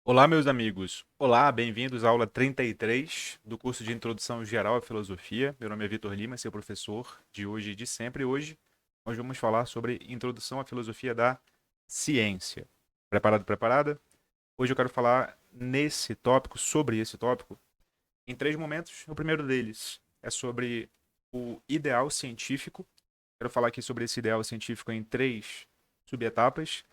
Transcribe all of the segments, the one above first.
Olá, meus amigos. Olá, bem-vindos à aula 33 do curso de Introdução Geral à Filosofia. Meu nome é Vitor Lima, seu professor de hoje e de sempre. Hoje nós vamos falar sobre Introdução à Filosofia da Ciência. Preparado, preparada? Hoje eu quero falar nesse tópico, sobre esse tópico, em três momentos. O primeiro deles é sobre o ideal científico. Quero falar aqui sobre esse ideal científico em três subetapas.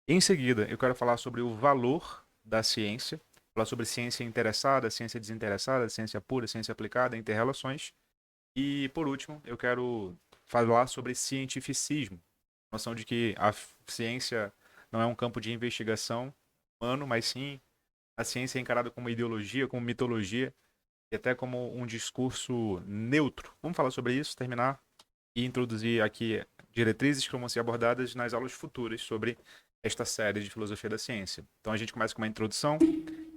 Em seguida, eu quero falar sobre o valor da ciência, falar sobre ciência interessada, ciência desinteressada, ciência pura, ciência aplicada, interrelações. E, por último, eu quero falar sobre cientificismo, a noção de que a ciência não é um campo de investigação humano, mas sim a ciência é encarada como ideologia, como mitologia e até como um discurso neutro. Vamos falar sobre isso, terminar e introduzir aqui diretrizes que vão ser abordadas nas aulas futuras sobre esta série de filosofia da ciência. Então a gente começa com uma introdução.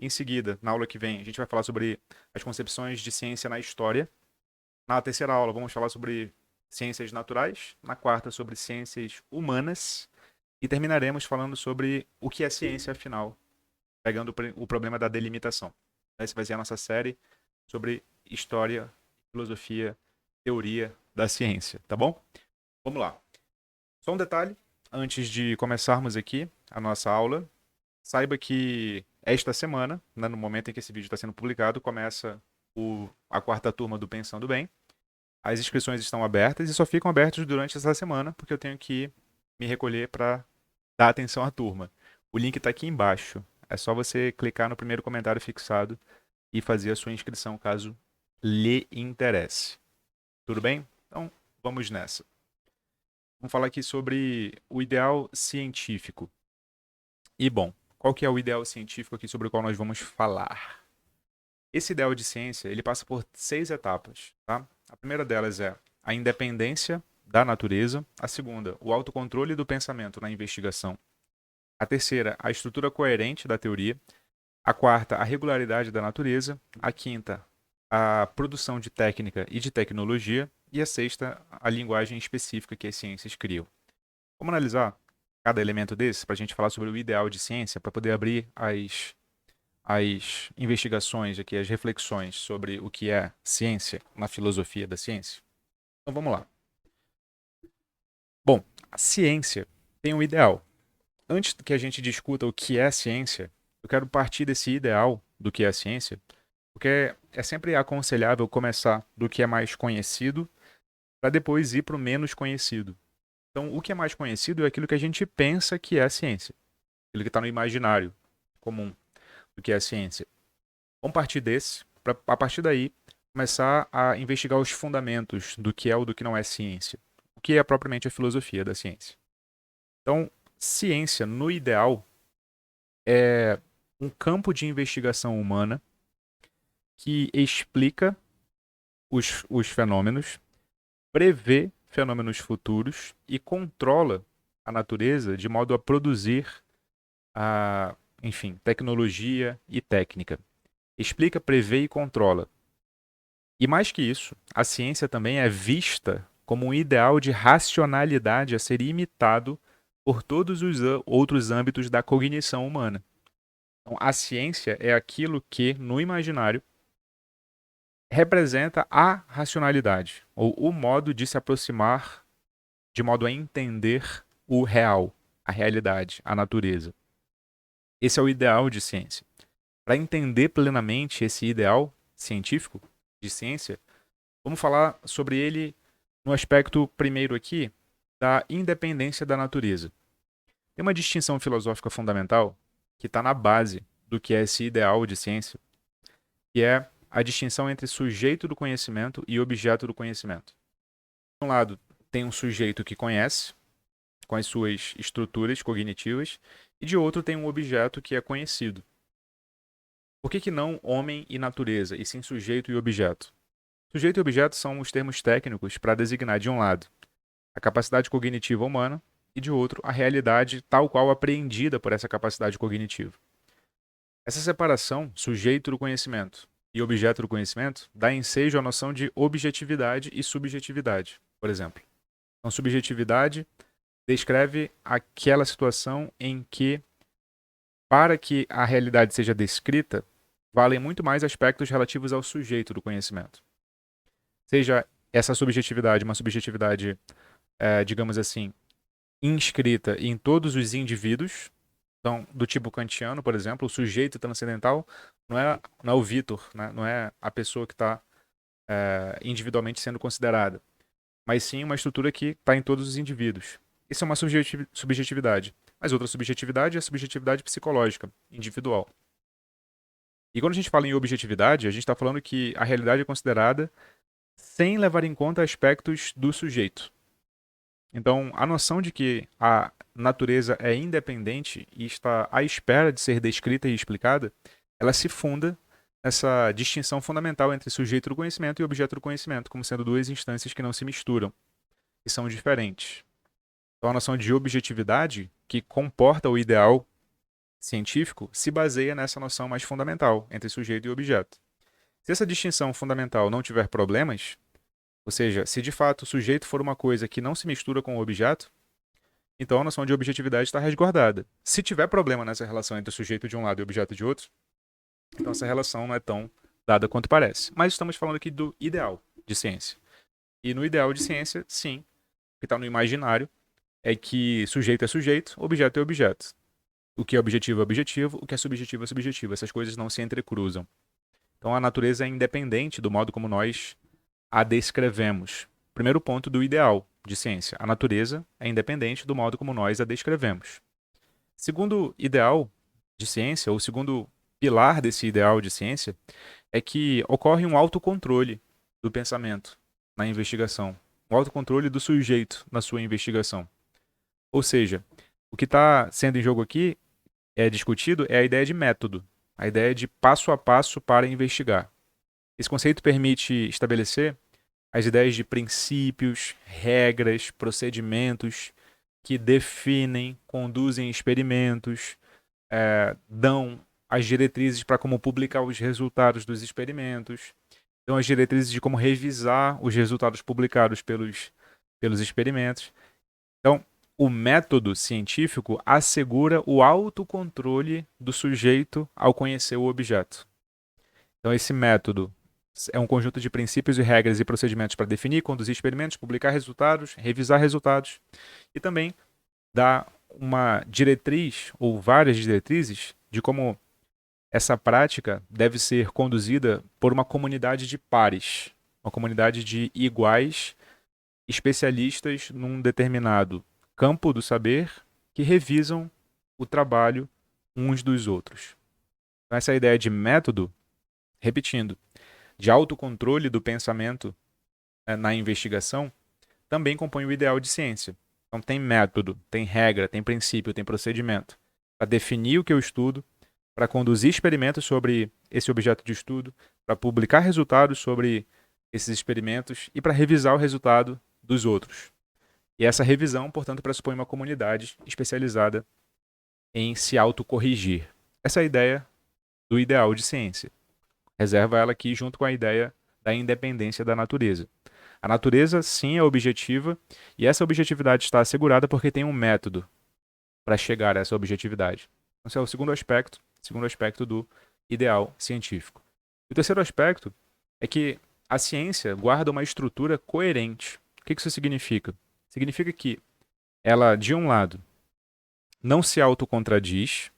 Em seguida, na aula que vem, a gente vai falar sobre as concepções de ciência na história. Na terceira aula, vamos falar sobre ciências naturais. Na quarta, sobre ciências humanas. E terminaremos falando sobre o que é ciência, afinal, pegando o problema da delimitação. Essa vai ser a nossa série sobre história, filosofia, teoria da ciência, tá bom? Vamos lá. Só um detalhe, antes de começarmos aqui a nossa aula, saiba que esta semana, né, no momento em que esse vídeo está sendo publicado, começa a quarta turma do Pensando Bem. As inscrições estão abertas e só ficam abertas durante essa semana, porque eu tenho que me recolher para dar atenção à turma. O link está aqui embaixo. É só você clicar no primeiro comentário fixado e fazer a sua inscrição caso lhe interesse. Tudo bem? Então, vamos nessa. Vamos falar aqui sobre o ideal científico. E bom, qual que é o ideal científico aqui sobre o qual nós vamos falar? Esse ideal de ciência, ele passa por 6 etapas, tá? A primeira delas é a independência da natureza, a segunda, o autocontrole do pensamento na investigação, a terceira, a estrutura coerente da teoria, a quarta, a regularidade da natureza, a quinta, a produção de técnica e de tecnologia, e a sexta, a linguagem específica que as ciências criam. Vamos analisar cada elemento desse para a gente falar sobre o ideal de ciência, para poder abrir as investigações aqui, as reflexões sobre o que é ciência na filosofia da ciência. Então vamos lá. Bom, a ciência tem um ideal. Antes que a gente discuta o que é ciência, eu quero partir desse ideal do que é ciência, porque é sempre aconselhável começar do que é mais conhecido para depois ir para o menos conhecido. Então, o que é mais conhecido é aquilo que a gente pensa que é a ciência, aquilo que está no imaginário comum do que é a ciência. Vamos partir desse, para a partir daí começar a investigar os fundamentos do que é ou do que não é ciência, o que é propriamente a filosofia da ciência. Então, ciência, no ideal, é um campo de investigação humana que explica os fenômenos, prevê fenômenos futuros e controla a natureza de modo a produzir enfim, tecnologia e técnica. Explica, prevê e controla. E mais que isso, a ciência também é vista como um ideal de racionalidade a ser imitado por todos os outros âmbitos da cognição humana. Então, a ciência é aquilo que, no imaginário, representa a racionalidade, ou o modo de se aproximar, de modo a entender o real, a realidade, a natureza. Esse é o ideal de ciência. Para entender plenamente esse ideal científico de ciência, vamos falar sobre ele no aspecto primeiro aqui da independência da natureza. Tem uma distinção filosófica fundamental que está na base do que é esse ideal de ciência, que é a distinção entre sujeito do conhecimento e objeto do conhecimento. De um lado, tem um sujeito que conhece, com as suas estruturas cognitivas, e de outro tem um objeto que é conhecido. Por que não homem e natureza, e sim sujeito e objeto? Sujeito e objeto são os termos técnicos para designar, de um lado, a capacidade cognitiva humana e, de outro, a realidade tal qual apreendida por essa capacidade cognitiva. Essa separação, sujeito do conhecimento e objeto do conhecimento, dá ensejo à noção de objetividade e subjetividade, por exemplo. Então, subjetividade descreve aquela situação em que para que a realidade seja descrita, valem muito mais aspectos relativos ao sujeito do conhecimento. Seja essa subjetividade uma subjetividade, digamos assim, inscrita em todos os indivíduos, então, do tipo kantiano, por exemplo, o sujeito transcendental não é o Vitor, né? Não é a pessoa que está individualmente sendo considerada, mas sim uma estrutura que está em todos os indivíduos. Isso é uma subjetividade. Mas outra subjetividade é a subjetividade psicológica, individual. E quando a gente fala em objetividade, a gente está falando que a realidade é considerada sem levar em conta aspectos do sujeito. Então, a noção de que a natureza é independente e está à espera de ser descrita e explicada, ela se funda nessa distinção fundamental entre sujeito do conhecimento e objeto do conhecimento, como sendo duas instâncias que não se misturam, que são diferentes. Então, a noção de objetividade, que comporta o ideal científico, se baseia nessa noção mais fundamental entre sujeito e objeto. Se essa distinção fundamental não tiver problemas, ou seja, se de fato o sujeito for uma coisa que não se mistura com o objeto, então a noção de objetividade está resguardada. Se tiver problema nessa relação entre o sujeito de um lado e o objeto de outro, então essa relação não é tão dada quanto parece. Mas estamos falando aqui do ideal de ciência. E no ideal de ciência, sim, o que está no imaginário é que sujeito é sujeito, objeto é objeto. O que é objetivo é objetivo, o que é subjetivo é subjetivo. Essas coisas não se entrecruzam. Então a natureza é independente do modo como nós a descrevemos. Primeiro ponto do ideal de ciência. A natureza é independente do modo como nós a descrevemos. Segundo ideal de ciência, ou segundo pilar desse ideal de ciência, é que ocorre um autocontrole do pensamento na investigação. Um autocontrole do sujeito na sua investigação. Ou seja, o que está sendo em jogo aqui discutido é a ideia de método, a ideia de passo a passo para investigar. Esse conceito permite estabelecer as ideias de princípios, regras, procedimentos que definem, conduzem experimentos, dão as diretrizes para como publicar os resultados dos experimentos, dão as diretrizes de como revisar os resultados publicados pelos experimentos. Então, o método científico assegura o autocontrole do sujeito ao conhecer o objeto. Então, esse método é um conjunto de princípios e regras e procedimentos para definir, conduzir experimentos, publicar resultados, revisar resultados e também dar uma diretriz ou várias diretrizes de como essa prática deve ser conduzida por uma comunidade de pares, uma comunidade de iguais especialistas num determinado campo do saber que revisam o trabalho uns dos outros. Então, essa ideia de método, repetindo, de autocontrole do pensamento na investigação, também compõe o ideal de ciência. Então tem método, tem regra, tem princípio, tem procedimento para definir o que eu estudo, para conduzir experimentos sobre esse objeto de estudo, para publicar resultados sobre esses experimentos e para revisar o resultado dos outros. E essa revisão, portanto, pressupõe uma comunidade especializada em se autocorrigir. Essa é a ideia do ideal de ciência. Reserva ela aqui junto com a ideia da independência da natureza. A natureza, sim, é objetiva, e essa objetividade está assegurada porque tem um método para chegar a essa objetividade. Esse é o segundo aspecto do ideal científico. O terceiro aspecto é que a ciência guarda uma estrutura coerente. O que isso significa? Significa que ela, de um lado, não se autocontraduz,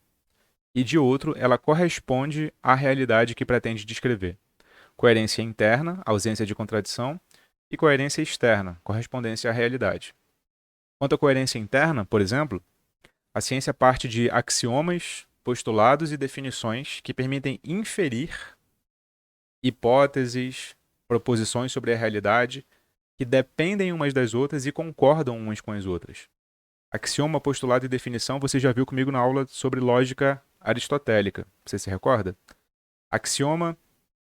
e de outro, ela corresponde à realidade que pretende descrever. Coerência interna, ausência de contradição, e coerência externa, correspondência à realidade. Quanto à coerência interna, por exemplo, a ciência parte de axiomas, postulados e definições que permitem inferir hipóteses, proposições sobre a realidade que dependem umas das outras e concordam umas com as outras. Axioma, postulado e definição você já viu comigo na aula sobre lógica aristotélica. Você se recorda? Axioma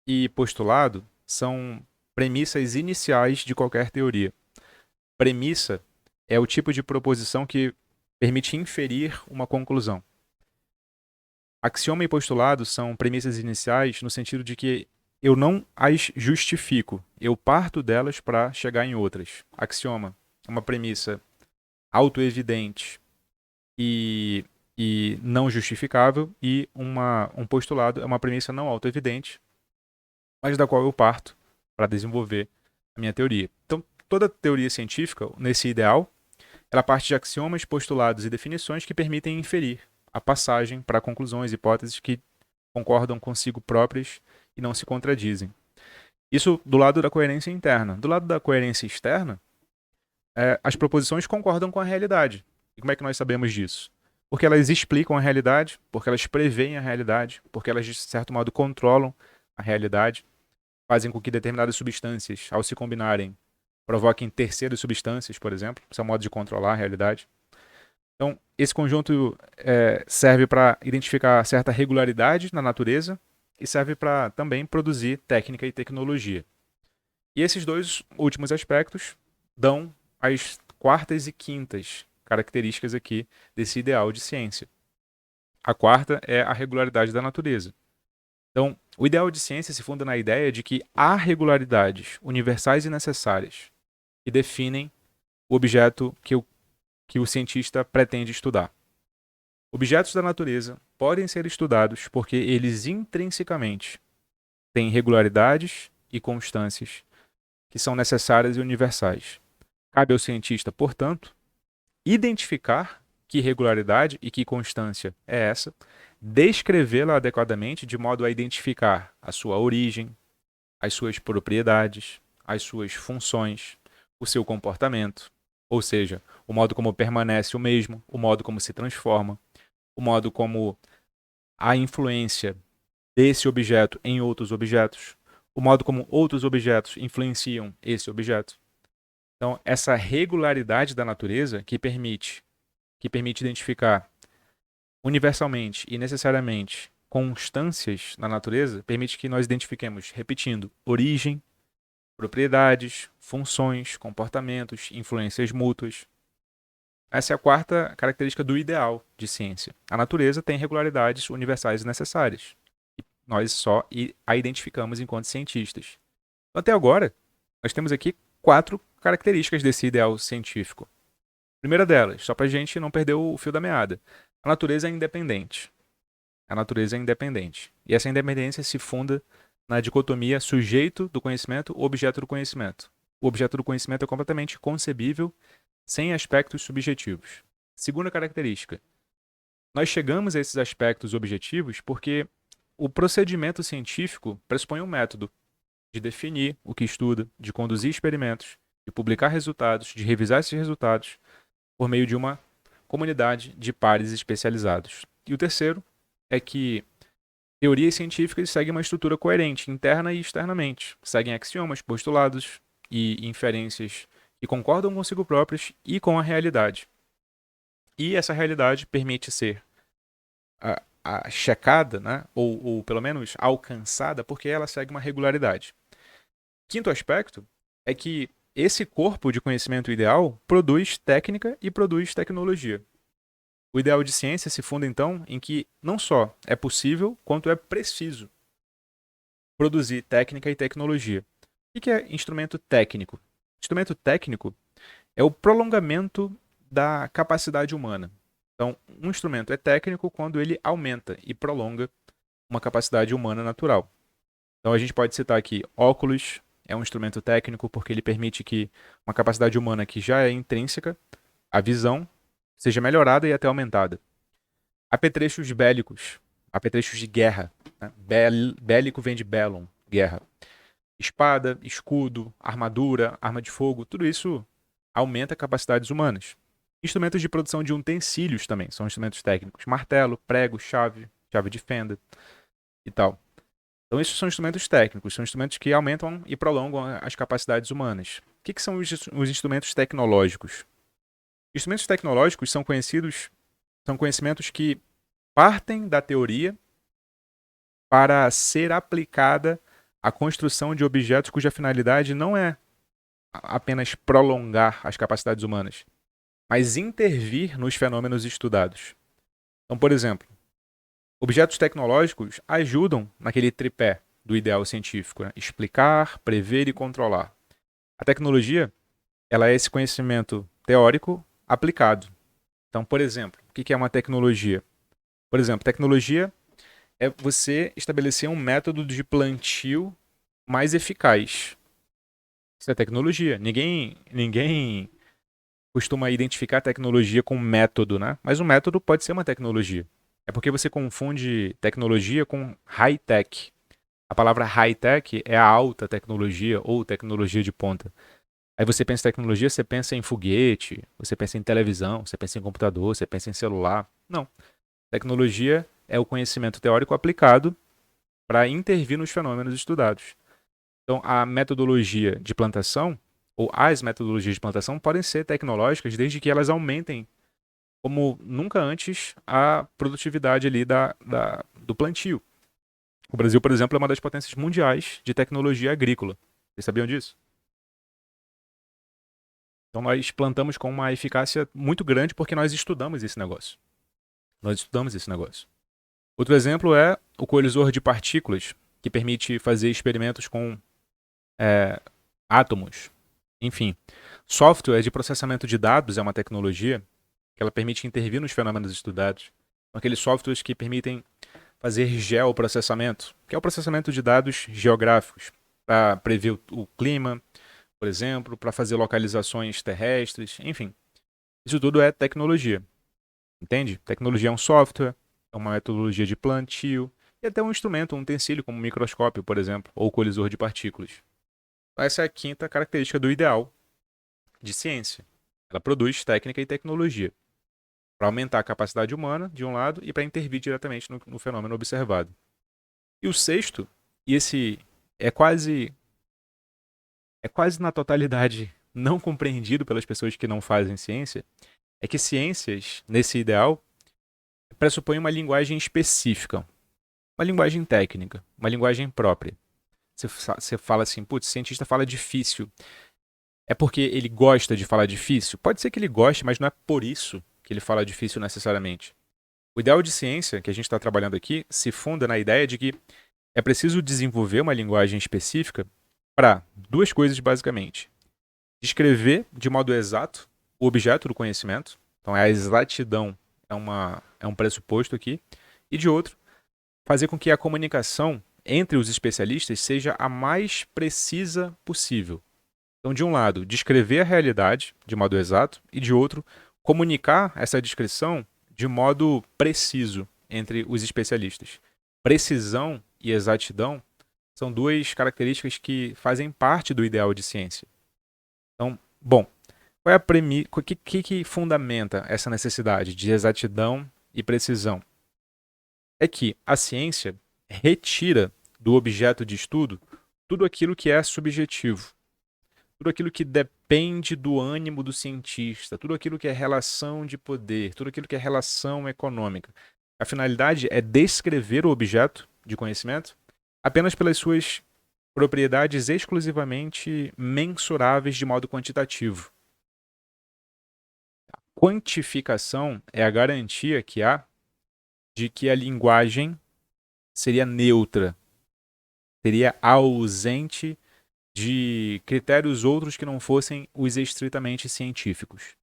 e postulado são premissas iniciais de qualquer teoria. Premissa é o tipo de proposição que permite inferir uma conclusão. Axioma e postulado são premissas iniciais no sentido de que eu não as justifico, eu parto delas para chegar em outras. Axioma é uma premissa autoevidente e e não justificável, e um postulado é uma premissa não autoevidente, mas da qual eu parto para desenvolver a minha teoria. Então, toda teoria científica, nesse ideal, ela parte de axiomas, postulados e definições que permitem inferir a passagem para conclusões e hipóteses que concordam consigo próprias e não se contradizem. Isso do lado da coerência interna. Do lado da coerência externa, as proposições concordam com a realidade. E como é que nós sabemos disso? Porque elas explicam a realidade, porque elas preveem a realidade, porque elas, de certo modo, controlam a realidade, fazem com que determinadas substâncias, ao se combinarem, provoquem terceiras substâncias, por exemplo. Isso é um modo de controlar a realidade. Então, esse conjunto serve para identificar certa regularidade na natureza e serve para também produzir técnica e tecnologia. E esses dois últimos aspectos dão as quartas e quintas características aqui desse ideal de ciência. A quarta é a regularidade da natureza. Então, o ideal de ciência se funda na ideia de que há regularidades universais e necessárias que definem o objeto que o cientista pretende estudar. Objetos da natureza podem ser estudados porque eles intrinsecamente têm regularidades e constâncias que são necessárias e universais. Cabe ao cientista, portanto, identificar que regularidade e que constância é essa, descrevê-la adequadamente de modo a identificar a sua origem, as suas propriedades, as suas funções, o seu comportamento, ou seja, o modo como permanece o mesmo, o modo como se transforma, o modo como a influência desse objeto em outros objetos, o modo como outros objetos influenciam esse objeto. Então, essa regularidade da natureza que permite identificar universalmente e necessariamente constâncias na natureza, permite que nós identifiquemos, repetindo, origem, propriedades, funções, comportamentos, influências mútuas. Essa é a quarta característica do ideal de ciência. A natureza tem regularidades universais e necessárias. E nós só a identificamos enquanto cientistas. Então, até agora, nós temos aqui 4 características desse ideal científico. A primeira delas, só para a gente não perder o fio da meada. A natureza é independente. A natureza é independente. E essa independência se funda na dicotomia sujeito do conhecimento, objeto do conhecimento. O objeto do conhecimento é completamente concebível sem aspectos subjetivos. Segunda característica. Nós chegamos a esses aspectos objetivos porque o procedimento científico pressupõe um método de definir o que estuda, de conduzir experimentos, de publicar resultados, de revisar esses resultados por meio de uma comunidade de pares especializados. E o terceiro é que teorias científicas seguem uma estrutura coerente, interna e externamente. Seguem axiomas, postulados e inferências que concordam consigo próprios e com a realidade. E essa realidade permite ser checada, né? ou pelo menos alcançada, porque ela segue uma regularidade. Quinto aspecto é que esse corpo de conhecimento ideal produz técnica e produz tecnologia. O ideal de ciência se funda, então, em que não só é possível, quanto é preciso produzir técnica e tecnologia. O que é instrumento técnico? Instrumento técnico é o prolongamento da capacidade humana. Então, um instrumento é técnico quando ele aumenta e prolonga uma capacidade humana natural. Então, a gente pode citar aqui óculos, é um instrumento técnico porque ele permite que uma capacidade humana que já é intrínseca, a visão, seja melhorada e até aumentada. Apetrechos bélicos, apetrechos de guerra. Né? Bélico vem de bellum, guerra. Espada, escudo, armadura, arma de fogo, tudo isso aumenta capacidades humanas. Instrumentos de produção de utensílios também são instrumentos técnicos. Martelo, prego, chave, chave de fenda e tal. Então, esses são instrumentos técnicos, são instrumentos que aumentam e prolongam as capacidades humanas. O que são os instrumentos tecnológicos? Instrumentos tecnológicos são conhecimentos que partem da teoria para ser aplicada à construção de objetos cuja finalidade não é apenas prolongar as capacidades humanas, mas intervir nos fenômenos estudados. Então, por exemplo, objetos tecnológicos ajudam naquele tripé do ideal científico, né? Explicar, prever e controlar. A tecnologia, ela é esse conhecimento teórico aplicado. Então, por exemplo, o que é uma tecnologia? Por exemplo, tecnologia é você estabelecer um método de plantio mais eficaz. Isso é tecnologia. Ninguém costuma identificar tecnologia com método, né? Mas o método pode ser uma tecnologia. É porque você confunde tecnologia com high-tech. A palavra high-tech é a alta tecnologia ou tecnologia de ponta. Aí você pensa em tecnologia, você pensa em foguete, você pensa em televisão, você pensa em computador, você pensa em celular. Não. Tecnologia é o conhecimento teórico aplicado para intervir nos fenômenos estudados. Então, a metodologia de plantação, ou as metodologias de plantação, podem ser tecnológicas desde que elas aumentem, como nunca antes, a produtividade ali do plantio. O Brasil, por exemplo, é uma das potências mundiais de tecnologia agrícola. Vocês sabiam disso? Então, nós plantamos com uma eficácia muito grande porque nós estudamos esse negócio. Nós estudamos esse negócio. Outro exemplo é o colisor de partículas, que permite fazer experimentos com é, átomos. Enfim, software de processamento de dados é uma tecnologia que ela permite intervir nos fenômenos estudados. São aqueles softwares que permitem fazer geoprocessamento, que é o processamento de dados geográficos, para prever o clima, por exemplo, para fazer localizações terrestres, enfim. Isso tudo é tecnologia, entende? Tecnologia é um software, é uma metodologia de plantio, e até um instrumento, um utensílio como um microscópio, por exemplo, ou colisor de partículas. Essa é a quinta característica do ideal de ciência. Ela produz técnica e tecnologia para aumentar a capacidade humana, de um lado, e para intervir diretamente no fenômeno observado. E o sexto, e esse é quase na totalidade não compreendido pelas pessoas que não fazem ciência, é que ciências, nesse ideal, pressupõem uma linguagem específica, uma linguagem técnica, uma linguagem própria. Você fala assim, putz, cientista fala difícil. É porque ele gosta de falar difícil? Pode ser que ele goste, mas não é por isso que ele fala difícil necessariamente. O ideal de ciência que a gente está trabalhando aqui se funda na ideia de que é preciso desenvolver uma linguagem específica para duas coisas, basicamente. Descrever de modo exato o objeto do conhecimento. Então, a exatidão é um pressuposto aqui. E de outro, fazer com que a comunicação entre os especialistas seja a mais precisa possível. Então, de um lado, descrever a realidade de modo exato, e de outro, comunicar essa descrição de modo preciso entre os especialistas. Precisão e exatidão são duas características que fazem parte do ideal de ciência. Então, bom, qual é a premissa? O que fundamenta essa necessidade de exatidão e precisão? É que a ciência retira do objeto de estudo tudo aquilo que é subjetivo, tudo aquilo que depende do ânimo do cientista, tudo aquilo que é relação de poder, tudo aquilo que é relação econômica. A finalidade é descrever o objeto de conhecimento apenas pelas suas propriedades exclusivamente mensuráveis de modo quantitativo. A quantificação é a garantia que há de que a linguagem seria neutra, seria ausente de critérios outros que não fossem os estritamente científicos.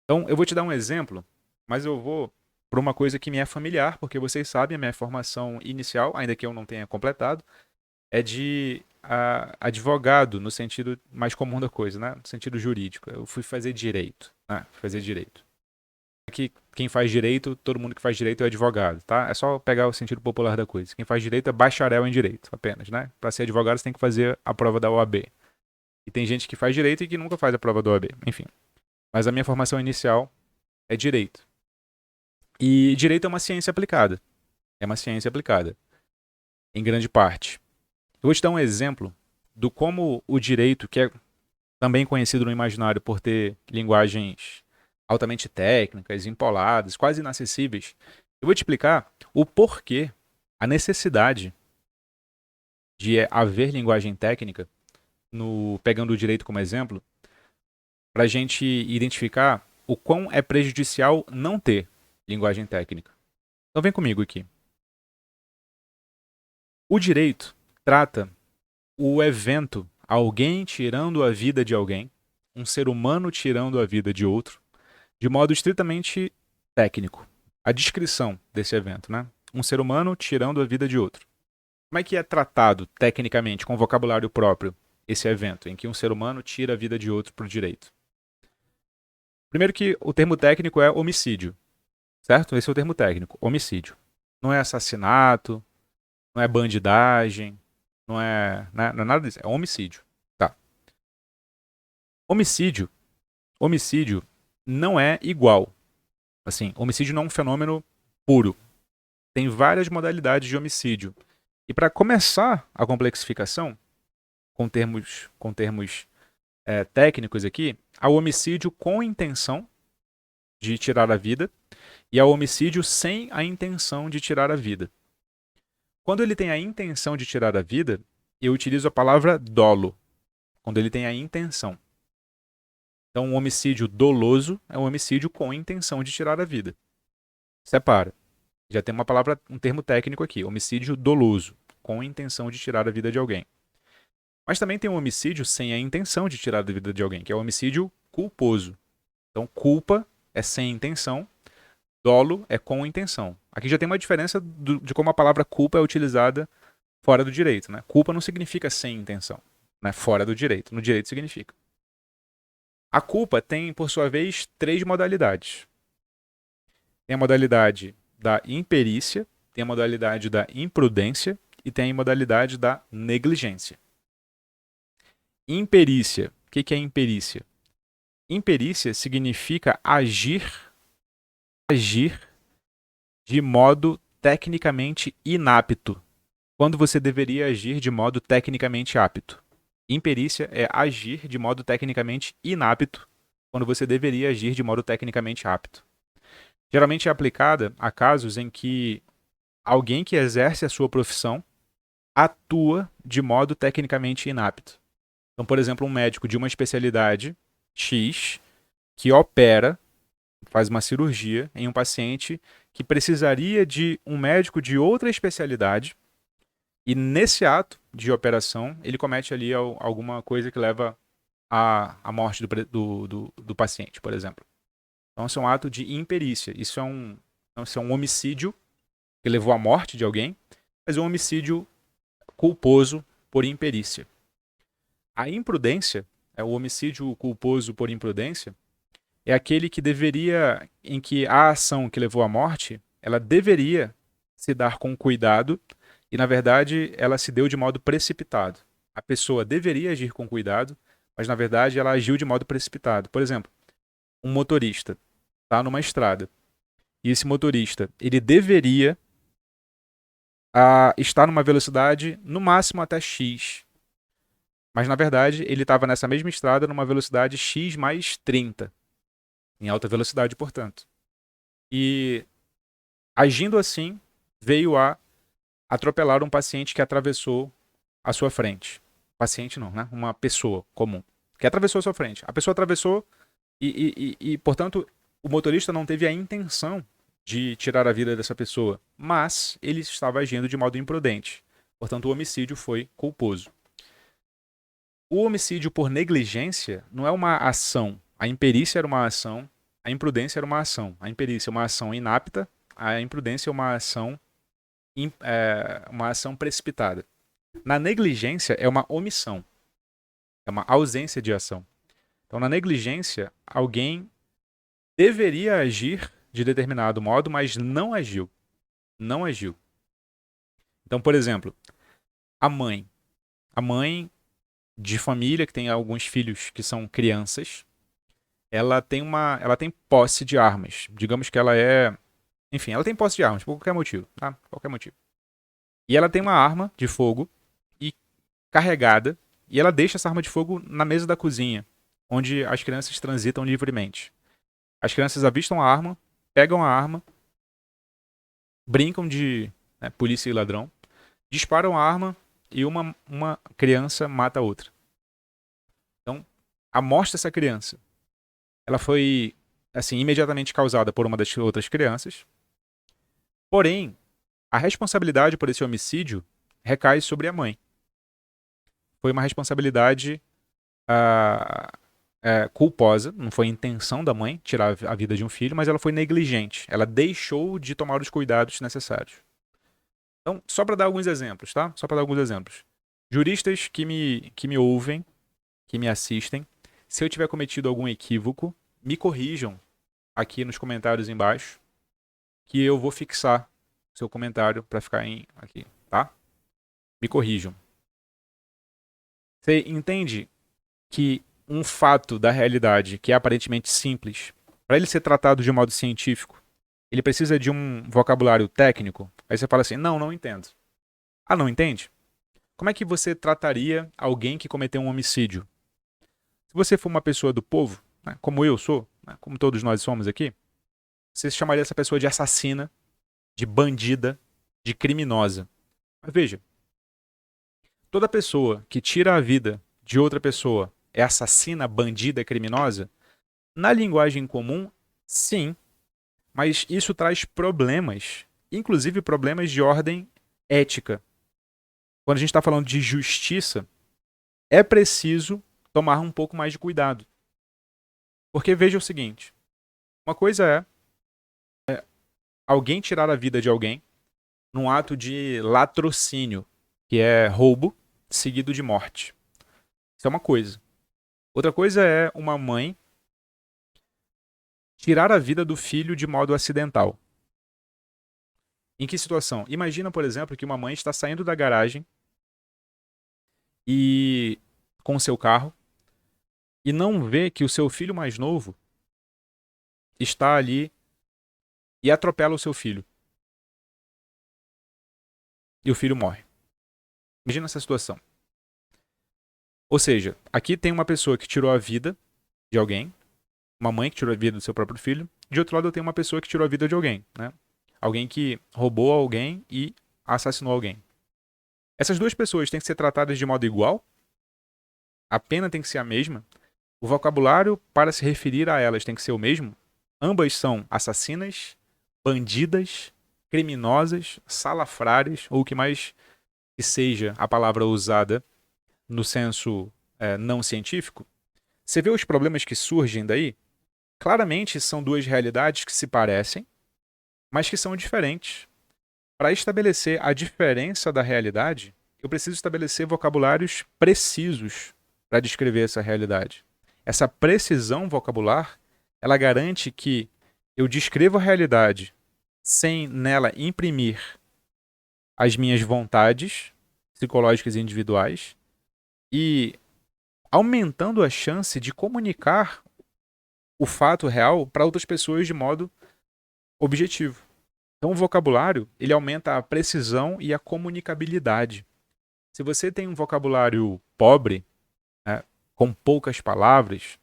Então, eu vou te dar um exemplo, mas eu vou para uma coisa que me é familiar, porque vocês sabem, a minha formação inicial, ainda que eu não tenha completado, é de advogado, no sentido mais comum da coisa, né? No sentido jurídico. Eu fui fazer direito. Fazer direito. Aqui, quem faz direito, todo mundo que faz direito é advogado, tá? É só pegar o sentido popular da coisa. Quem faz direito é bacharel em direito, apenas, né? Para ser advogado, você tem que fazer a prova da OAB. E tem gente que faz direito e que nunca faz a prova da OAB, enfim. Mas a minha formação inicial é direito. E direito é uma ciência aplicada. É uma ciência aplicada, em grande parte. Eu vou te dar um exemplo do como o direito, que é também conhecido no imaginário por ter linguagens altamente técnicas, empoladas, quase inacessíveis, eu vou te explicar o porquê, a necessidade de haver linguagem técnica, pegando o direito como exemplo, para a gente identificar o quão é prejudicial não ter linguagem técnica. Então vem comigo aqui. O direito trata o evento, alguém tirando a vida de alguém, um ser humano tirando a vida de outro, de modo estritamente técnico. A descrição desse evento, né? Um ser humano tirando a vida de outro. Como é que é tratado tecnicamente, com vocabulário próprio, esse evento em que um ser humano tira a vida de outro por direito? Primeiro que o termo técnico é homicídio, certo? Esse é o termo técnico, homicídio. Não é assassinato, não é bandidagem, não é nada disso, é homicídio. Tá. Homicídio, homicídio não é igual. Assim, homicídio não é um fenômeno puro. Tem várias modalidades de homicídio. E para começar a complexificação, com termos técnicos aqui, há o homicídio com intenção de tirar a vida e há o homicídio sem a intenção de tirar a vida. Quando ele tem a intenção de tirar a vida, eu utilizo a palavra dolo, quando ele tem a intenção. Então, um homicídio doloso é um homicídio com intenção de tirar a vida. Separa. Já tem uma palavra, um termo técnico aqui, homicídio doloso, com intenção de tirar a vida de alguém. Mas também tem um homicídio sem a intenção de tirar a vida de alguém, que é o homicídio culposo. Então, culpa é sem intenção, dolo é com intenção. Aqui já tem uma diferença de como a palavra culpa é utilizada fora do direito. Né? Culpa não significa sem intenção, né? Fora do direito. No direito significa. A culpa tem, por sua vez, 3 modalidades. Tem a modalidade da imperícia, tem a modalidade da imprudência e tem a modalidade da negligência. Imperícia. O que é imperícia? Imperícia significa agir de modo tecnicamente inapto, quando você deveria agir de modo tecnicamente apto. Imperícia é agir de modo tecnicamente inapto, quando você deveria agir de modo tecnicamente apto. Geralmente é aplicada a casos em que alguém que exerce a sua profissão atua de modo tecnicamente inapto. Então, por exemplo, um médico de uma especialidade X que opera, faz uma cirurgia em um paciente que precisaria de um médico de outra especialidade e nesse ato de operação ele comete ali alguma coisa que leva à morte do paciente, por exemplo. Então, isso é um ato de imperícia. Isso é um homicídio que levou à morte de alguém, mas é um homicídio culposo por imperícia. A imprudência, o homicídio culposo por imprudência, é aquele que deveria, em que a ação que levou à morte, ela deveria se dar com cuidado e, na verdade, ela se deu de modo precipitado. A pessoa deveria agir com cuidado, mas, na verdade, ela agiu de modo precipitado. Por exemplo, um motorista está numa estrada e esse motorista, ele deveria estar numa velocidade no máximo até X. Mas, na verdade, ele estava nessa mesma estrada numa velocidade X mais 30. Em alta velocidade, portanto. E, agindo assim, veio a atropelar um paciente que atravessou a sua frente. Paciente não, né? Uma pessoa comum. Que atravessou a sua frente. A pessoa atravessou e, portanto, o motorista não teve a intenção de tirar a vida dessa pessoa. Mas ele estava agindo de modo imprudente. Portanto, o homicídio foi culposo. O homicídio por negligência não é uma ação. A imperícia era uma ação, a imprudência era uma ação. A imperícia é uma ação inapta, a imprudência é uma ação precipitada. Na negligência é uma omissão, é uma ausência de ação. Então, na negligência, alguém deveria agir de determinado modo, mas não agiu. Não agiu. Então, por exemplo, a mãe de família que tem alguns filhos que são crianças, ela tem posse de armas. Digamos que enfim, ela tem posse de armas por qualquer motivo, tá? Qualquer motivo. E ela tem uma arma de fogo e carregada, e ela deixa essa arma de fogo na mesa da cozinha, onde as crianças transitam livremente. As crianças avistam a arma, pegam a arma, brincam de polícia e ladrão, disparam a arma e uma criança mata a outra. Então, a morte dessa criança, ela foi assim imediatamente causada por uma das outras crianças. Porém, a responsabilidade por esse homicídio recai sobre a mãe. Foi uma responsabilidade culposa, não foi a intenção da mãe tirar a vida de um filho, mas ela foi negligente. Ela deixou de tomar os cuidados necessários. Então, só para dar alguns exemplos, tá? Só para dar alguns exemplos. Juristas que me ouvem, que me assistem, se eu tiver cometido algum equívoco, me corrijam aqui nos comentários embaixo, que eu vou fixar seu comentário para ficar aqui, tá? Me corrijam. Você entende que um fato da realidade que é aparentemente simples, para ele ser tratado de um modo científico, ele precisa de um vocabulário técnico? Aí você fala assim: não, não entendo. Ah, não entende? Como é que você trataria alguém que cometeu um homicídio? Se você for uma pessoa do povo, né, como eu sou, né, como todos nós somos aqui, você chamaria essa pessoa de assassina, de bandida, de criminosa. Mas veja, toda pessoa que tira a vida de outra pessoa é assassina, bandida, criminosa? Na linguagem comum, sim, mas isso traz problemas, inclusive problemas de ordem ética. Quando a gente está falando de justiça, é preciso tomar um pouco mais de cuidado. Porque veja o seguinte: uma coisa é alguém tirar a vida de alguém num ato de latrocínio, que é roubo seguido de morte. Isso é uma coisa. Outra coisa é uma mãe tirar a vida do filho de modo acidental. Em que situação? Imagina, por exemplo, que uma mãe está saindo da garagem e com o seu carro e não vê que o seu filho mais novo está ali e atropela o seu filho. E o filho morre. Imagina essa situação. Ou seja, aqui tem uma pessoa que tirou a vida de alguém, uma mãe que tirou a vida do seu próprio filho. De outro lado, eu tenho uma pessoa que tirou a vida de alguém, né? Alguém que roubou alguém e assassinou alguém. Essas duas pessoas têm que ser tratadas de modo igual? A pena tem que ser a mesma? O vocabulário para se referir a elas tem que ser o mesmo? Ambas são assassinas, bandidas, criminosas, salafrárias, ou o que mais que seja a palavra usada no senso não científico. Você vê os problemas que surgem daí? Claramente são duas realidades que se parecem, mas que são diferentes. Para estabelecer a diferença da realidade, eu preciso estabelecer vocabulários precisos para descrever essa realidade. Essa precisão vocabular, ela garante que eu descrevo a realidade sem nela imprimir as minhas vontades psicológicas e individuais e aumentando a chance de comunicar o fato real para outras pessoas de modo objetivo. Então, o vocabulário ele aumenta a precisão e a comunicabilidade. Se você tem um vocabulário pobre, né, com poucas palavras,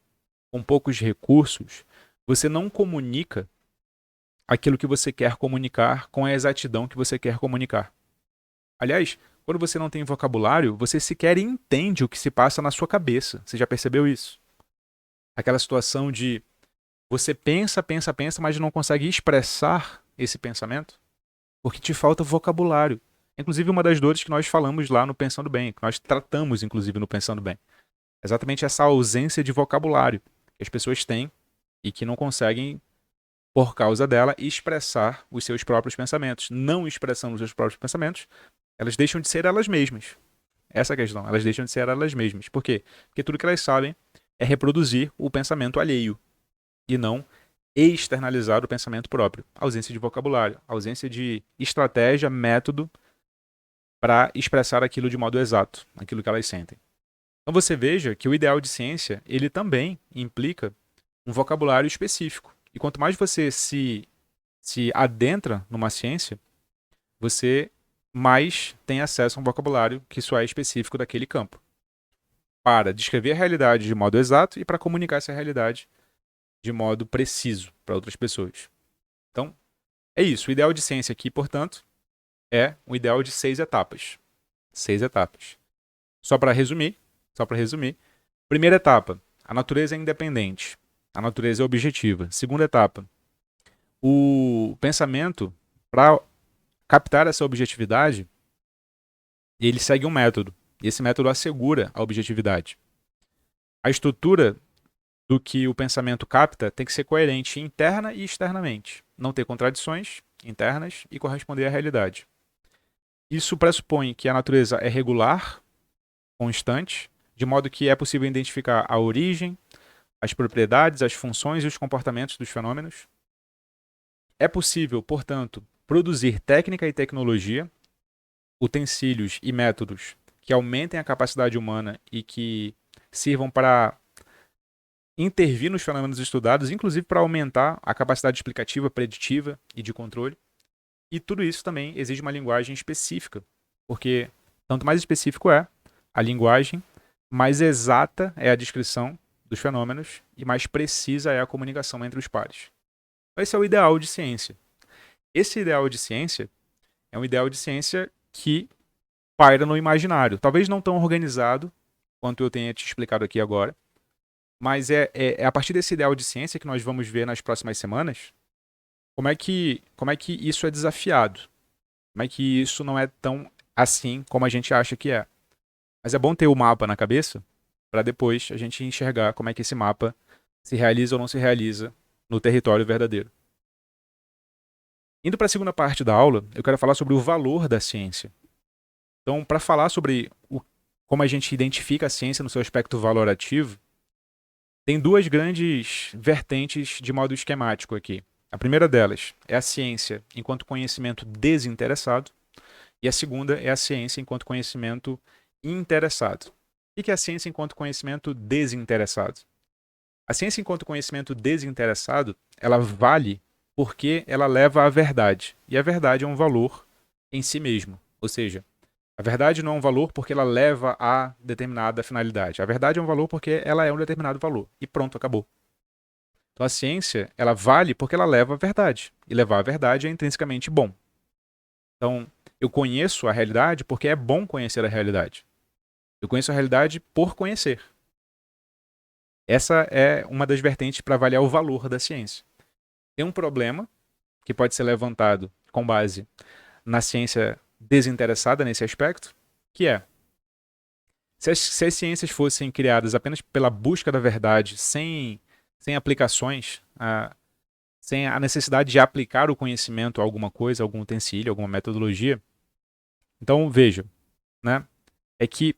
com poucos recursos, você não comunica aquilo que você quer comunicar com a exatidão que você quer comunicar. Aliás, quando você não tem vocabulário, você sequer entende o que se passa na sua cabeça. Você já percebeu isso? Aquela situação de você pensa, pensa, pensa, mas não consegue expressar esse pensamento porque te falta vocabulário. Inclusive, uma das dores que nós falamos lá no Pensando Bem, que nós tratamos, inclusive, no Pensando Bem. Exatamente essa ausência de vocabulário que as pessoas têm e que não conseguem, por causa dela, expressar os seus próprios pensamentos. Não expressando os seus próprios pensamentos, elas deixam de ser elas mesmas. Essa é a questão. Elas deixam de ser elas mesmas. Por quê? Porque tudo que elas sabem é reproduzir o pensamento alheio e não externalizar o pensamento próprio. Ausência de vocabulário, ausência de estratégia, método para expressar aquilo de modo exato, aquilo que elas sentem. Então você veja que o ideal de ciência, ele também implica um vocabulário específico. E quanto mais você se adentra numa ciência, você mais tem acesso a um vocabulário que só é específico daquele campo. Para descrever a realidade de modo exato e para comunicar essa realidade de modo preciso para outras pessoas. Então, é isso. O ideal de ciência aqui, portanto, é um ideal de 6 etapas. 6 etapas. Só para resumir, primeira etapa, a natureza é independente. A natureza é objetiva. Segunda etapa, o pensamento, para captar essa objetividade, ele segue um método. E esse método assegura a objetividade. A estrutura do que o pensamento capta tem que ser coerente interna e externamente, não ter contradições internas e corresponder à realidade. Isso pressupõe que a natureza é regular, constante, de modo que é possível identificar a origem, as propriedades, as funções e os comportamentos dos fenômenos. É possível, portanto, produzir técnica e tecnologia, utensílios e métodos que aumentem a capacidade humana e que sirvam para intervir nos fenômenos estudados, inclusive para aumentar a capacidade explicativa, preditiva e de controle. E tudo isso também exige uma linguagem específica, porque quanto mais específico é a linguagem, mais exata é a descrição dos fenômenos e mais precisa é a comunicação entre os pares. Esse é o ideal de ciência. Esse ideal de ciência é um ideal de ciência que paira no imaginário. Talvez não tão organizado quanto eu tenha te explicado aqui agora, mas é a partir desse ideal de ciência que nós vamos ver nas próximas semanas como é que isso é desafiado, como é que isso não é tão assim como a gente acha que é. Mas é bom ter o mapa na cabeça para depois a gente enxergar como é que esse mapa se realiza ou não se realiza no território verdadeiro. Indo para a segunda parte da aula, eu quero falar sobre o valor da ciência. Então, para falar sobre como a gente identifica a ciência no seu aspecto valorativo, tem duas grandes vertentes de modo esquemático aqui. A primeira delas é a ciência enquanto conhecimento desinteressado, e a segunda é a ciência enquanto conhecimento interessado. O que é a ciência enquanto conhecimento desinteressado? A ciência enquanto conhecimento desinteressado, ela vale porque ela leva à verdade. E a verdade é um valor em si mesmo. Ou seja, a verdade não é um valor porque ela leva a determinada finalidade. A verdade é um valor porque ela é um determinado valor. E pronto, acabou. Então a ciência, ela vale porque ela leva a verdade. E levar a verdade é intrinsecamente bom. Então, eu conheço a realidade porque é bom conhecer a realidade. Eu conheço a realidade por conhecer. Essa é uma das vertentes para avaliar o valor da ciência. Tem um problema que pode ser levantado com base na ciência desinteressada nesse aspecto, que é se as ciências fossem criadas apenas pela busca da verdade, sem aplicações, sem a necessidade de aplicar o conhecimento a alguma coisa, algum utensílio, alguma metodologia, então veja, né, é que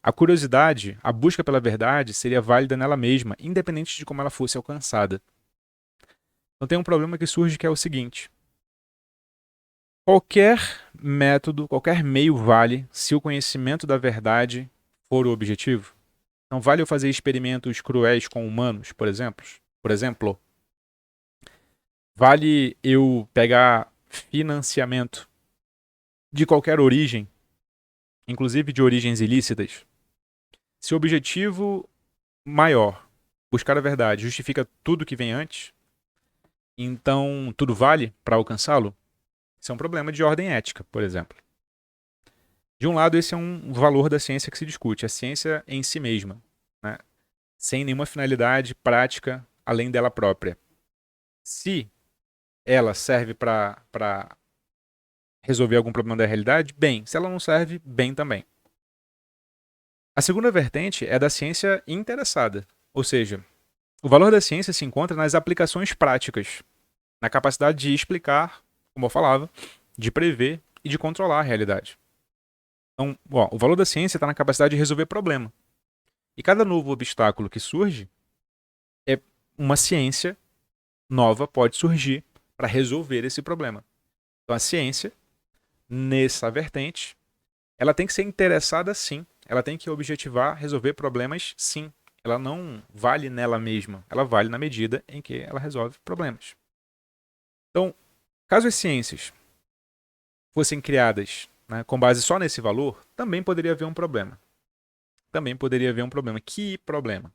a curiosidade, a busca pela verdade seria válida nela mesma, independente de como ela fosse alcançada. Então tem um problema que surge que é o seguinte: qualquer método, qualquer meio vale se o conhecimento da verdade for o objetivo. Não vale eu fazer experimentos cruéis com humanos, por exemplo? Vale eu pegar financiamento de qualquer origem, inclusive de origens ilícitas? Se o objetivo maior, buscar a verdade, justifica tudo que vem antes, então tudo vale para alcançá-lo? Isso é um problema de ordem ética, por exemplo. De um lado, esse é um valor da ciência que se discute, a ciência em si mesma, né? Sem nenhuma finalidade prática além dela própria. Se ela serve para resolver algum problema da realidade, bem. Se ela não serve, bem também. A segunda vertente é da ciência interessada, ou seja, o valor da ciência se encontra nas aplicações práticas, na capacidade de explicar, como eu falava, de prever e de controlar a realidade. Então, o valor da ciência está na capacidade de resolver problema. E cada novo obstáculo que surge é uma ciência nova pode surgir para resolver esse problema. Então a ciência, nessa vertente, ela tem que ser interessada sim, ela tem que objetivar resolver problemas sim. Ela não vale nela mesma, ela vale na medida em que ela resolve problemas. Então, caso as ciências fossem criadas, né, com base só nesse valor, também poderia haver um problema. Também poderia haver um problema. Que problema?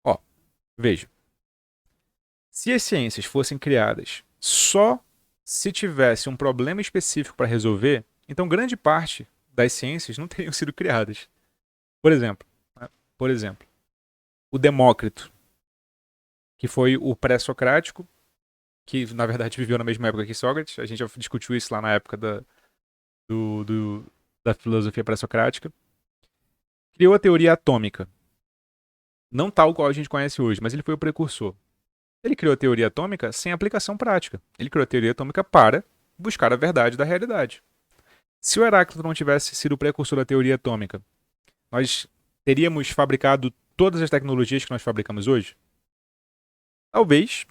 Ó, veja. Se as ciências fossem criadas só se tivesse um problema específico para resolver, então grande parte das ciências não teriam sido criadas. Por exemplo, né, por exemplo, o Demócrito, que foi o pré-socrático, que na verdade viveu na mesma época que Sócrates, a gente já discutiu isso lá na época do, do, da filosofia pré-socrática, criou a teoria atômica. Não tal qual a gente conhece hoje, mas ele foi o precursor. Ele criou a teoria atômica sem aplicação prática. Ele criou a teoria atômica para buscar a verdade da realidade. Se o Heráclito não tivesse sido o precursor da teoria atômica, nós teríamos fabricado todas as tecnologias que nós fabricamos hoje? Talvez.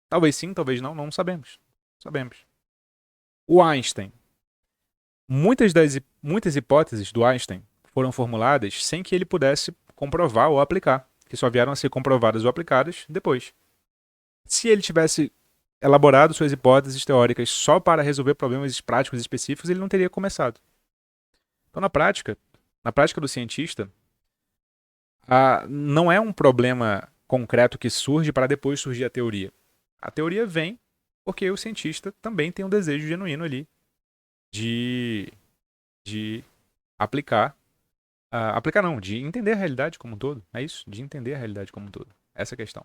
Talvez sim, talvez não, não sabemos. Sabemos. O Einstein. Muitas hipóteses do Einstein foram formuladas sem que ele pudesse comprovar ou aplicar, que só vieram a ser comprovadas ou aplicadas depois. Se ele tivesse elaborado suas hipóteses teóricas só para resolver problemas práticos específicos, ele não teria começado. Então, na prática do cientista, não é um problema concreto que surge para depois surgir a teoria. A teoria vem porque o cientista também tem um desejo genuíno ali de aplicar. Aplicar não, de entender a realidade como um todo. É isso, de entender a realidade como um todo. Essa é a questão.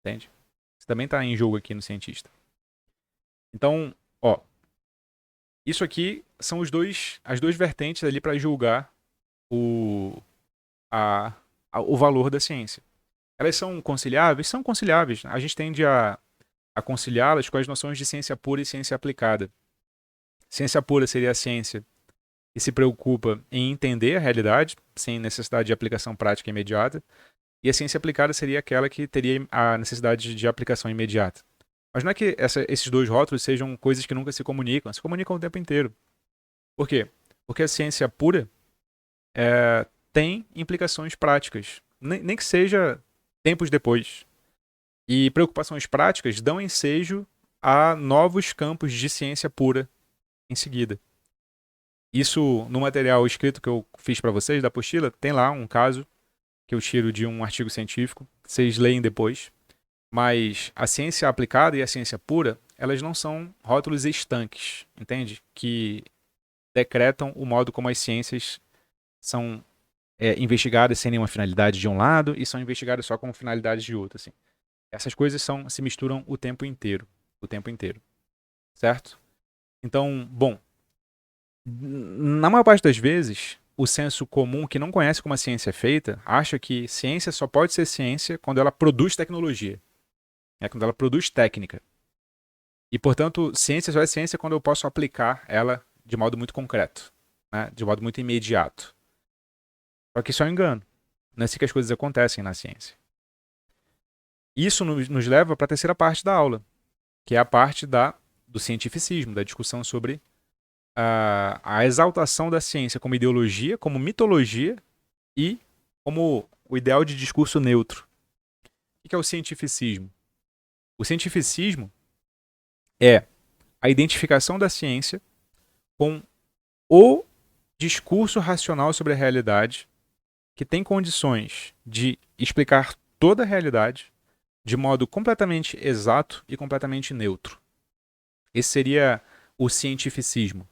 Entende? Isso também está em jogo aqui no cientista. Então, ó, isso aqui são as duas vertentes ali para julgar o valor da ciência. Elas são conciliáveis? São conciliáveis. A gente tende a conciliá-las com as noções de ciência pura e ciência aplicada. Ciência pura seria a ciência que se preocupa em entender a realidade, sem necessidade de aplicação prática imediata, e a ciência aplicada seria aquela que teria a necessidade de aplicação imediata. Mas não é que esses dois rótulos sejam coisas que nunca se comunicam o tempo inteiro. Por quê? Porque a ciência pura tem implicações práticas, nem que seja tempos depois. E preocupações práticas dão ensejo a novos campos de ciência pura em seguida. Isso, no material escrito que eu fiz para vocês, da apostila, tem lá um caso que eu tiro de um artigo científico, vocês leem depois. Mas a ciência aplicada e a ciência pura, elas não são rótulos estanques, entende? Que decretam o modo como as ciências são investigadas sem nenhuma finalidade de um lado e são investigadas só com finalidades de outro. Assim. Essas coisas se misturam o tempo inteiro. O tempo inteiro. Certo? Então, bom, na maior parte das vezes, o senso comum que não conhece como a ciência é feita, acha que ciência só pode ser ciência quando ela produz tecnologia. Quando ela produz técnica. E, portanto, ciência só é ciência quando eu posso aplicar ela de modo muito concreto, né? De modo muito imediato. Só que isso é um engano. Não é assim que as coisas acontecem na ciência. Isso nos leva para a terceira parte da aula, que é a parte do cientificismo, da discussão sobre a exaltação da ciência como ideologia, como mitologia e como o ideal de discurso neutro. O que é o cientificismo? O cientificismo é a identificação da ciência com o discurso racional sobre a realidade que tem condições de explicar toda a realidade de modo completamente exato e completamente neutro. Esse seria o cientificismo.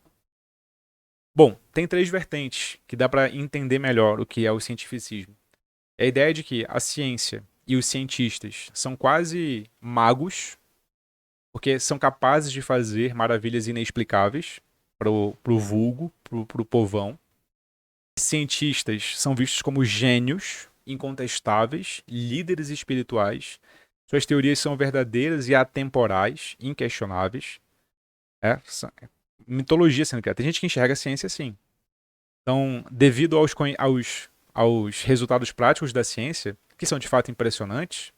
Bom, tem três vertentes que dá para entender melhor o que é o cientificismo. É a ideia de que a ciência e os cientistas são quase magos, porque são capazes de fazer maravilhas inexplicáveis para o vulgo, para o povão. Cientistas são vistos como gênios incontestáveis, líderes espirituais. Suas teorias são verdadeiras e atemporais, inquestionáveis. Mitologia sendo criada. Tem gente que enxerga a ciência assim. Então, devido aos resultados práticos da ciência, que são de fato impressionantes,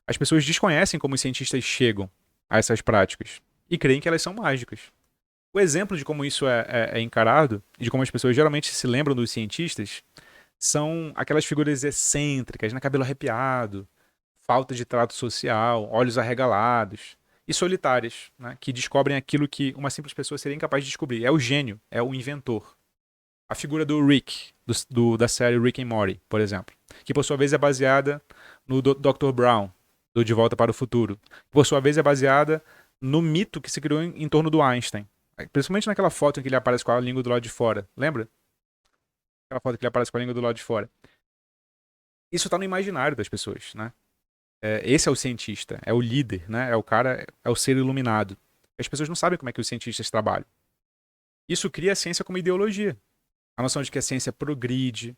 as pessoas desconhecem como os cientistas chegam a essas práticas e creem que elas são mágicas. O exemplo de como isso é encarado e de como as pessoas geralmente se lembram dos cientistas são aquelas figuras excêntricas, cabelo arrepiado, falta de trato social, olhos arregalados e solitárias, né, que descobrem aquilo que uma simples pessoa seria incapaz de descobrir. É o gênio, é o inventor. A figura do Rick, da série Rick and Morty, por exemplo, que por sua vez é baseada no Dr. Brown, do De Volta para o Futuro, que por sua vez é baseada no mito que se criou em torno do Einstein. Principalmente naquela foto em que ele aparece com a língua do lado de fora. Lembra? Aquela foto que ele aparece com a língua do lado de fora. Isso está no imaginário das pessoas, né? Esse é o cientista, é o líder, né? É o cara, é o ser iluminado. As pessoas não sabem como é que os cientistas trabalham. Isso cria a ciência como ideologia. A noção de que a ciência progride,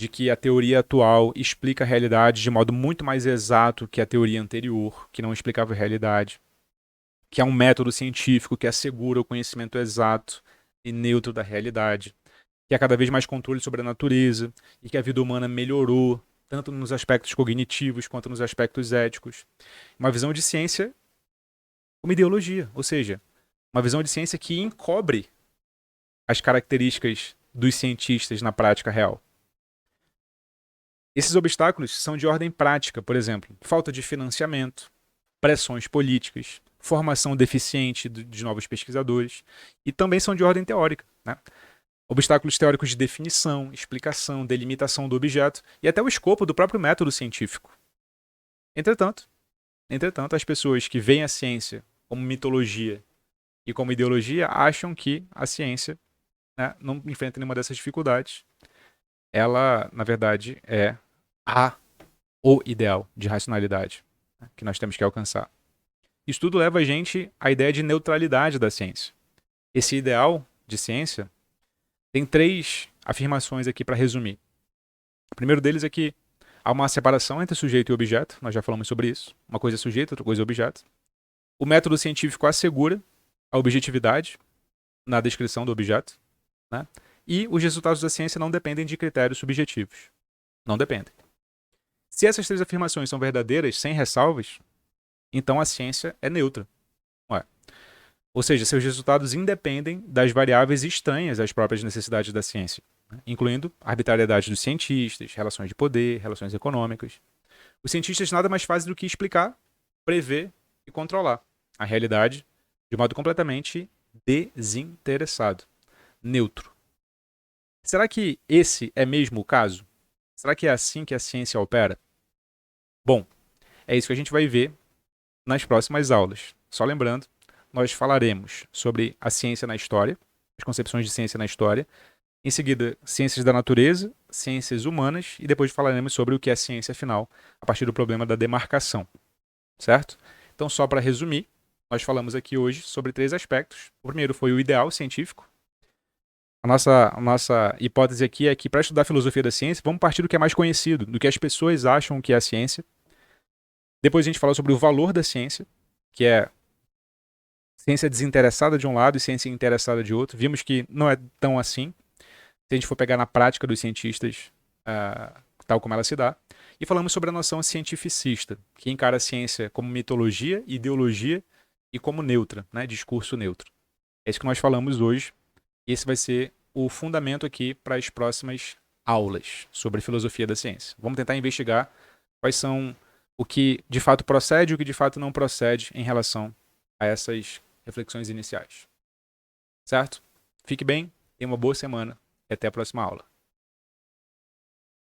de que a teoria atual explica a realidade de modo muito mais exato que a teoria anterior, que não explicava a realidade, que é um método científico que assegura o conhecimento exato e neutro da realidade, que há cada vez mais controle sobre a natureza e que a vida humana melhorou, tanto nos aspectos cognitivos quanto nos aspectos éticos. Uma visão de ciência como ideologia, ou seja, uma visão de ciência que encobre as características dos cientistas na prática real. Esses obstáculos são de ordem prática, por exemplo, falta de financiamento, pressões políticas, formação deficiente de novos pesquisadores, e também são de ordem teórica, né? Obstáculos teóricos de definição, explicação, delimitação do objeto e até o escopo do próprio método científico. Entretanto, as pessoas que veem a ciência como mitologia e como ideologia acham que a ciência, né, não enfrenta nenhuma dessas dificuldades. Ela, na verdade, é o ideal de racionalidade, né, que nós temos que alcançar. Isso tudo leva a gente à ideia de neutralidade da ciência. Esse ideal de ciência tem 3 afirmações aqui para resumir. O primeiro deles é que há uma separação entre sujeito e objeto, nós já falamos sobre isso. Uma coisa é sujeito, outra coisa é objeto. O método científico assegura a objetividade na descrição do objeto, né? E os resultados da ciência não dependem de critérios subjetivos. Não dependem. Se essas 3 afirmações são verdadeiras, sem ressalvas, então a ciência é neutra. Ué. Ou seja, seus resultados independem das variáveis estranhas às próprias necessidades da ciência, né? Incluindo a arbitrariedade dos cientistas, relações de poder, relações econômicas. Os cientistas nada mais fazem do que explicar, prever e controlar a realidade de modo completamente desinteressado, neutro. Será que esse é mesmo o caso? Será que é assim que a ciência opera? Bom, é isso que a gente vai ver nas próximas aulas. Só lembrando, nós falaremos sobre a ciência na história, as concepções de ciência na história, em seguida, ciências da natureza, ciências humanas, e depois falaremos sobre o que é ciência afinal, a partir do problema da demarcação, certo? Então, só para resumir, nós falamos aqui hoje sobre 3 aspectos. O primeiro foi o ideal científico. A nossa hipótese aqui é que, para estudar a filosofia da ciência, vamos partir do que é mais conhecido, do que as pessoas acham que é a ciência. Depois a gente falou sobre o valor da ciência, que é ciência desinteressada de um lado e ciência interessada de outro. Vimos que não é tão assim, se a gente for pegar na prática dos cientistas, tal como ela se dá. E falamos sobre a noção cientificista, que encara a ciência como mitologia, ideologia e como neutra, né? Discurso neutro. É isso que nós falamos hoje. E esse vai ser o fundamento aqui para as próximas aulas sobre filosofia da ciência. Vamos tentar investigar quais são o que de fato procede e o que de fato não procede em relação a essas reflexões iniciais. Certo? Fique bem, tenha uma boa semana e até a próxima aula.